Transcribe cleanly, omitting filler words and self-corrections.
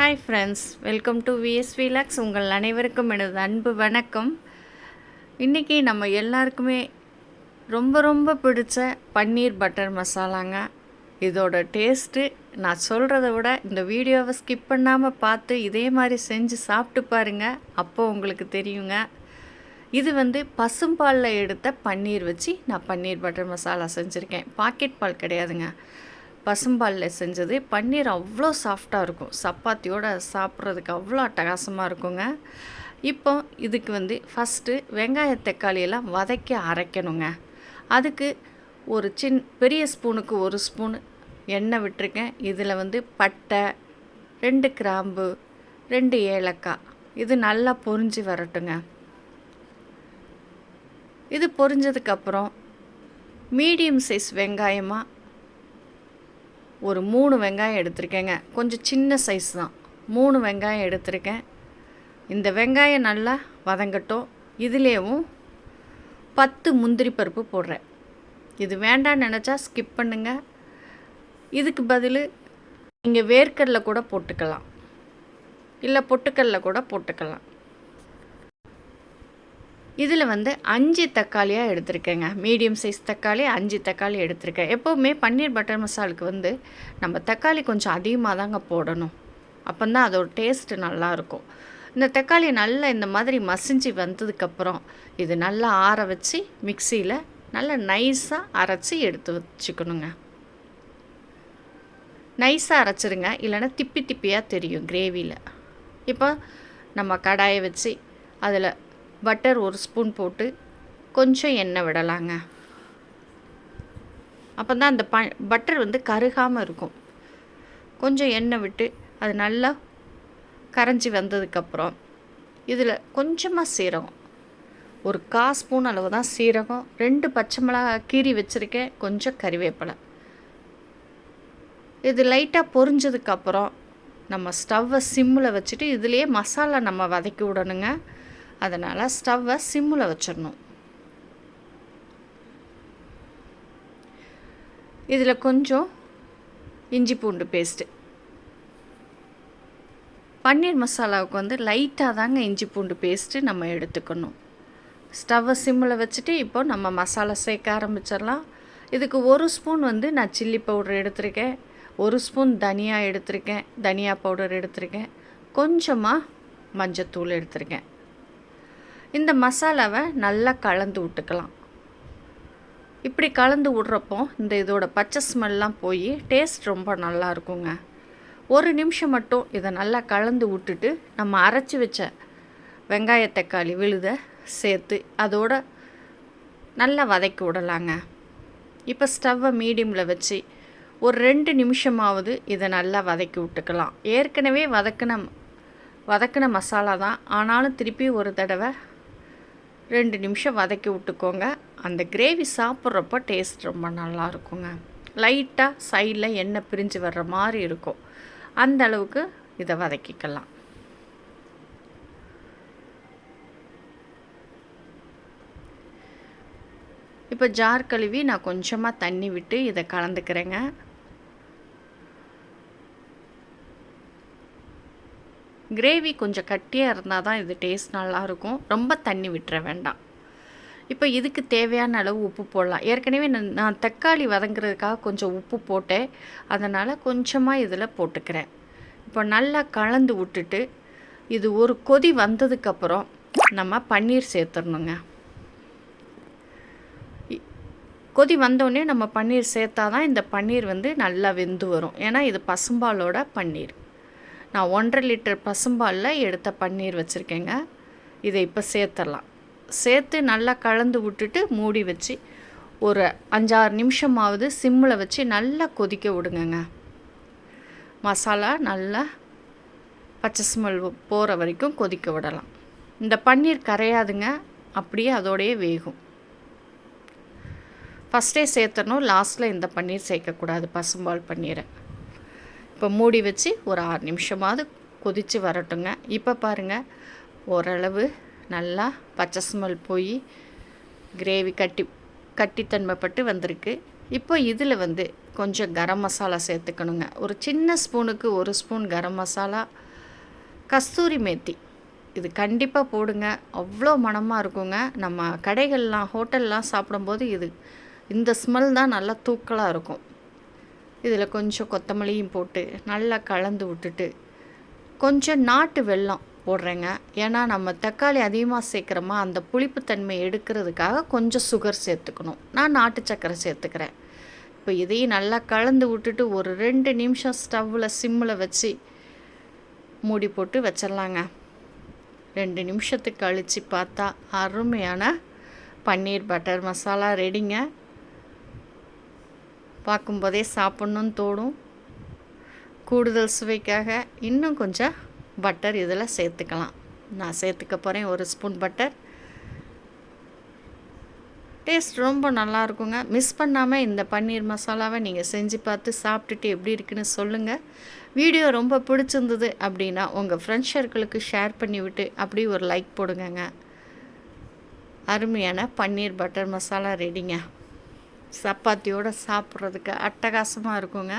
Hi friends, welcome to VSV Lux. உங்கள் அனைவருக்கும் எனது அன்பு வணக்கம். இன்றைக்கி நம்ம எல்லாருக்குமே ரொம்ப ரொம்ப பிடிச்ச பன்னீர் பட்டர் மசாலாங்க. இதோட டேஸ்ட்டு நான் சொல்கிறத விட இந்த வீடியோவை ஸ்கிப் பண்ணாமல் பார்த்து இதே மாதிரி செஞ்சு சாப்பிட்டு பாருங்கள். அப்போ உங்களுக்கு தெரியுங்க. இது பசும்பாலில் எடுத்த பன்னீர் வச்சு நான் பன்னீர் பட்டர் மசாலா செஞ்சுருக்கேன். பாக்கெட் பால் கிடையாதுங்க, பசும்பாலில் செஞ்சது. பன்னீர் அவ்வளோ சாஃப்டாக இருக்கும், சப்பாத்தியோடு சாப்பிட்றதுக்கு அவ்வளோ அட்டகாசமாக இருக்குங்க. இப்போ இதுக்கு ஃபஸ்ட்டு வெங்காய தக்காளியெல்லாம் வதக்கி அரைக்கணுங்க. அதுக்கு ஒரு பெரிய ஸ்பூனுக்கு 1 ஸ்பூன் எண்ணெய் விட்டுருக்கேன். இதில் பட்டை, 2 கிராம்பு, 2 ஏலக்காய், இது நல்லா பொரிஞ்சு வரட்டுங்க. இது பொரிஞ்சதுக்கப்புறம் மீடியம் சைஸ் வெங்காயமாக ஒரு 3 வெங்காயம் எடுத்திருக்கேங்க. கொஞ்சம் சின்ன சைஸ் தான், 3 வெங்காயம் எடுத்திருக்கேன். இந்த வெங்காயம் நல்லா வதங்கட்டும். இதுலேயும் 10 முந்திரி பருப்பு போடுறேன். இது வேண்டான்னு நினச்சா ஸ்கிப் பண்ணுங்கள். இதுக்கு பதில் நீங்கள் வேர்க்கடலை கூட போட்டுக்கலாம், இல்லை பொட்டுக்கடலை கூட போட்டுக்கலாம். இதில் 5 தக்காளியாக எடுத்திருக்கேங்க. மீடியம் சைஸ் தக்காளி 5 தக்காளி எடுத்திருக்கேன். எப்போவுமே பன்னீர் பட்டர் மசாலுக்கு நம்ம தக்காளி கொஞ்சம் அதிகமாக தாங்க போடணும், அப்போ தான் அதோட டேஸ்ட்டு நல்லாயிருக்கும். இந்த தக்காளி நல்லா இந்த மாதிரி மசிஞ்சு வந்ததுக்கப்புறம் இது நல்லா ஆற வச்சு மிக்சியில் நல்லா நைஸாக அரைச்சி எடுத்து வச்சுக்கணுங்க. நைஸாக அரைச்சிருங்க, இல்லைன்னா திப்பி திப்பியாக தெரியும் கிரேவியில். இப்போ நம்ம கடாயை வச்சு அதில் பட்டர் 1 ஸ்பூன் போட்டு கொஞ்சம் எண்ணெய் விடலாங்க. அப்போ தான் அந்த பட்டர் கருகாமல் இருக்கும். கொஞ்சம் எண்ணெய் விட்டு அது நல்லா கரைஞ்சி வந்ததுக்கப்புறம் இதில் கொஞ்சமாக சீரகம், ஒரு 1/4 ஸ்பூன் அளவு தான் சீரகம், 2 பச்சை மிளகாய் கீறி வச்சுருக்கேன், கொஞ்சம் கறிவேப்பிலை. இது லைட்டாக பொரிஞ்சதுக்கப்புறம் நம்ம ஸ்டவ்வை சிம்மில் வச்சுட்டு இதுலேயே மசாலா நம்ம வதக்கி விடணுங்க. அதனால் ஸ்டவ்வை சிம்மில் வச்சிடணும். இதில் கொஞ்சம் இஞ்சி பூண்டு பேஸ்ட்டு. பன்னீர் மசாலாவுக்கு லைட்டாக தாங்க இஞ்சி பூண்டு பேஸ்ட்டு நம்ம எடுத்துக்கணும். ஸ்டவ்வை சிம்மில் வச்சுட்டு இப்போ நம்ம மசாலா சேர்க்க ஆரம்பிச்சிடலாம். இதுக்கு 1 ஸ்பூன் நான் சில்லி பவுடர் எடுத்திருக்கேன், 1 ஸ்பூன் தனியா எடுத்திருக்கேன், தனியா பவுடர் எடுத்திருக்கேன், கொஞ்சமாக மஞ்சத்தூள் எடுத்திருக்கேன். இந்த மசாலாவை நல்லா கலந்து விட்டுக்கலாம். இப்படி கலந்து விட்றப்போ இதோட பச்சை ஸ்மெல்லாம் போய் டேஸ்ட் ரொம்ப நல்லா இருக்குங்க. 1 நிமிஷம் மட்டும் இதை நல்லா கலந்து விட்டுட்டு நம்ம அரைச்சி வச்ச வெங்காய தக்காளி விழுதை சேர்த்து அதோட நல்லா வதக்கி விடலாங்க. இப்போ ஸ்டவ்வை மீடியமில் வச்சு ஒரு 2 நிமிஷமாவது இதை நல்லா வதக்கி விட்டுக்கலாம். ஏற்கனவே வதக்கின மசாலா தான், ஆனாலும் திருப்பி ஒரு தடவை 2 நிமிஷம் வதக்கி விட்டுக்கோங்க. அந்த கிரேவி சாப்பிட்றப்போ டேஸ்ட் ரொம்ப நல்லா இருக்குங்க. லைட்டாக சைடில் எண்ணெய் பிரிஞ்சு வர்ற மாதிரி இருக்கும், அந்த அளவுக்கு இதை வதக்கிக்கலாம். இப்போ ஜார் கழுவி நான் கொஞ்சமாக தண்ணி விட்டு இதை கலந்துக்கிறேங்க. கிரேவி கொஞ்சம் கட்டியாக இருந்தால் தான் இது டேஸ்ட் நல்லாயிருக்கும், ரொம்ப தண்ணி விட்டுற வேண்டாம். இப்போ இதுக்கு தேவையான அளவு உப்பு போடலாம். ஏற்கனவே நான் தக்காளி வதங்குறதுக்காக கொஞ்சம் உப்பு போட்டேன், அதனால் கொஞ்சமாக இதில் போட்டுக்கிறேன். இப்போ நல்லா கலந்து விட்டுட்டு இது ஒரு கொதி வந்ததுக்கப்புறம் நம்ம பன்னீர் சேர்த்துடணுங்க. கொதி வந்தோடனே நம்ம பன்னீர் சேர்த்தா தான் இந்த பன்னீர் நல்லா வெந்து வரும். ஏன்னா இது பசும்பாலோட பன்னீர். நான் 1.5 லிட்டர் பசும்பாலில் எடுத்த பன்னீர் வச்சுருக்கேங்க. இதை இப்போ சேர்த்துடலாம். சேர்த்து நல்லா கலந்து விட்டுட்டு மூடி வச்சு ஒரு 5-6 நிமிஷமாவது சிம்மில் வச்சு நல்லா கொதிக்க விடுங்கங்க. மசாலா நல்லா பச்சை ஸ்மெல் போகிற வரைக்கும் கொதிக்க விடலாம். இந்த பன்னீர் கரையாதுங்க, அப்படியே அதோடையே வேகும். ஃபஸ்ட்டே சேர்த்தணும், லாஸ்ட்டில் இந்த பன்னீர் சேர்க்கக்கூடாது, பசும்பால் பன்னீரை. இப்போ மூடி வச்சு ஒரு 6 நிமிஷமாவது கொதித்து வரட்டுங்க. இப்போ பாருங்கள், ஓரளவு நல்லா பச்சை ஸ்மெல் போய் கிரேவி கட்டித்தன்மைப்பட்டு வந்திருக்கு. இப்போ இதில் கொஞ்சம் கரம் மசாலா சேர்த்துக்கணுங்க. ஒரு சின்ன ஸ்பூனுக்கு 1 ஸ்பூன் கரம் மசாலா, கஸ்தூரி மேத்தி இது கண்டிப்பாக போடுங்க. அவ்வளோ மணமாக இருக்குங்க. நம்ம கடைகள்லாம் ஹோட்டல்லாம் சாப்பிடும்போது இந்த ஸ்மெல் தான் நல்லா தூக்கலாக இருக்கும். இதில் கொஞ்சம் கொத்தமல்லியும் போட்டு நல்லா கலந்து விட்டுட்டு கொஞ்சம் நாட்டு வெல்லம் போடுறேங்க. ஏன்னா நம்ம தக்காளி அதிகமாக சேர்க்குறோமா, அந்த புளிப்புத்தன்மை எடுக்கிறதுக்காக கொஞ்சம் சுகர் சேர்த்துக்கணும். நான் நாட்டு சர்க்கரை சேர்த்துக்கிறேன். இப்போ இதையும் நல்லா கலந்து விட்டுட்டு ஒரு 2 நிமிஷம் ஸ்டவ்வில் சிம்மில் வச்சு மூடி போட்டு வச்சிடலாங்க. 2 நிமிஷத்துக்கு கழித்து பார்த்தா அருமையான பன்னீர் பட்டர் மசாலா ரெடிங்க. பார்க்கும்போதே சாப்பிட்ணுன்னு தோணும். கூடுதல் சுவைக்காக இன்னும் கொஞ்சம் பட்டர் இதில் சேர்த்துக்கலாம். நான் சேர்த்துக்க போகிறேன் 1 ஸ்பூன் பட்டர். டேஸ்ட் ரொம்ப நல்லா இருக்குங்க. மிஸ் பண்ணாமல் இந்த பன்னீர் மசாலாவை நீங்கள் செஞ்சு பார்த்து சாப்பிட்டுட்டு எப்படி இருக்குன்னு சொல்லுங்கள். வீடியோ ரொம்ப பிடிச்சிருந்தது அப்படின்னா உங்கள் ஃப்ரெண்ட்ஸ் சர்க்கிளுக்கு ஷேர் பண்ணிவிட்டு அப்படியே ஒரு லைக் போடுங்கங்க. அருமையான பன்னீர் பட்டர் மசாலா ரெடிங்க. சப்பாத்தியோடு சாப்பிட்றதுக்கு அட்டகாசமாக இருக்குங்க.